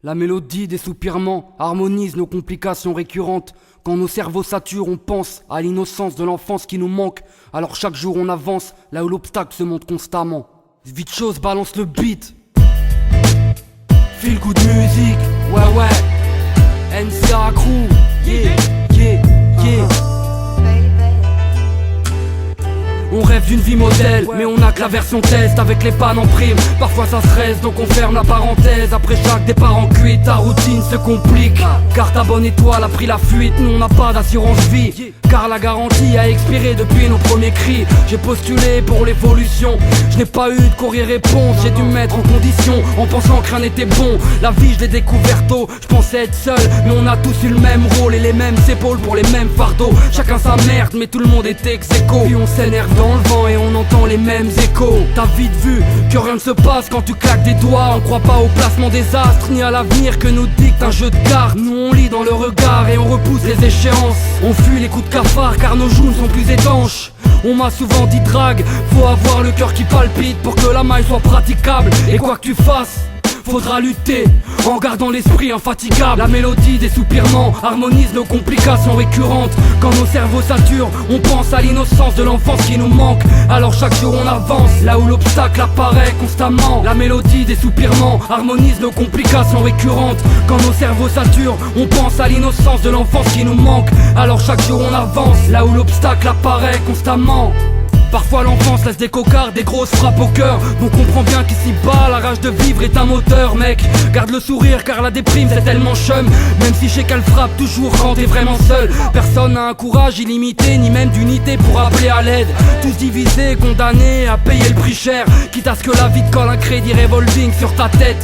La mélodie des soupirements harmonise nos complications récurrentes. Quand nos cerveaux saturent, on pense à l'innocence de l'enfance qui nous manque. Alors chaque jour on avance, là où l'obstacle se monte constamment. Vite chose, balance le beat. Feel good music, ouais. NCA Crew, yeah. On rêve d'une vie modèle, mais on a que la version test avec les pannes en prime. Parfois ça stresse, donc on ferme la parenthèse. Après chaque départ en cuite, ta routine se complique. Car ta bonne étoile a pris la fuite, nous on n'a pas d'assurance vie. Car la garantie a expiré depuis nos premiers cris. J'ai postulé pour l'évolution, je n'ai pas eu de courrier réponse. J'ai dû me mettre en condition, en pensant que rien n'était bon. La vie je l'ai découvert tôt, je pensais être seul. Mais on a tous eu le même rôle et les mêmes épaules pour les mêmes fardeaux. Chacun sa merde, mais tout le monde était ex-aequo. Puis on s'énerve dans le vent et on entend les mêmes échos. T'as vite vu que rien ne se passe quand tu claques des doigts. On croit pas au placement des astres ni à l'avenir que nous dicte un jeu de cartes. Nous on lit dans le regard et on repousse les échéances. On fuit les coups de cafard car nos joues ne sont plus étanches. On m'a souvent dit drague, faut avoir le cœur qui palpite pour que la maille soit praticable. Et quoi que tu fasses, faudra lutter en gardant l'esprit infatigable. La mélodie des soupirements harmonise nos complications récurrentes. Quand nos cerveaux saturent, on pense à l'innocence de l'enfance qui nous manque. Alors chaque jour on avance, là où l'obstacle apparaît constamment. La mélodie des soupirements harmonise nos complications récurrentes. Quand nos cerveaux saturent, on pense à l'innocence de l'enfance qui nous manque. Alors chaque jour on avance, là où l'obstacle apparaît constamment. Parfois l'enfance laisse des cocards, des grosses frappes au cœur. Donc on comprend bien qu'ici-bas la rage de vivre est un moteur. Mec, garde le sourire car la déprime c'est tellement chum. Même si je sais qu'elle frappe toujours quand t'es vraiment seul. Personne n'a un courage illimité, ni même d'unité pour appeler à l'aide. Tous divisés, condamnés à payer le prix cher. Quitte à ce que la vie te colle un crédit revolving sur ta tête.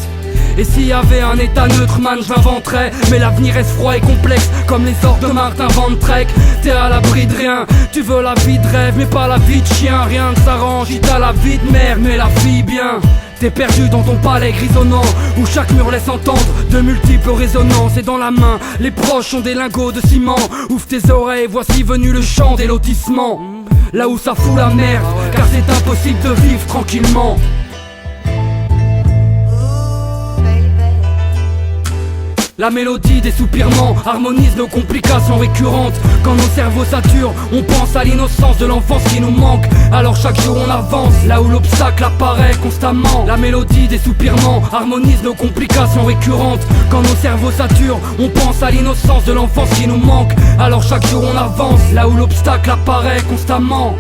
Et s'il y avait un état neutre, man, je l'inventerais. Mais l'avenir reste froid et complexe, comme les sorts de Martin Van Trek. T'es à l'abri de rien, tu veux la vie de rêve, mais pas la vie de chien. Rien ne s'arrange, il t'a la vie de merde, mais la fille bien. T'es perdu dans ton palais grisonnant, où chaque mur laisse entendre de multiples résonances. Et dans la main, les proches ont des lingots de ciment. Ouvre tes oreilles, voici venu le chant des lotissements. Là où ça fout la merde, car c'est impossible de vivre tranquillement. La mélodie des soupirements harmonise nos complications récurrentes. Quand nos cerveaux saturent, on pense à l'innocence de l'enfance qui nous manque. Alors chaque jour on avance, là où l'obstacle apparaît constamment. La mélodie des soupirements harmonise nos complications récurrentes. Quand nos cerveaux saturent, on pense à l'innocence de l'enfance qui nous manque. Alors chaque jour on avance, là où l'obstacle apparaît constamment.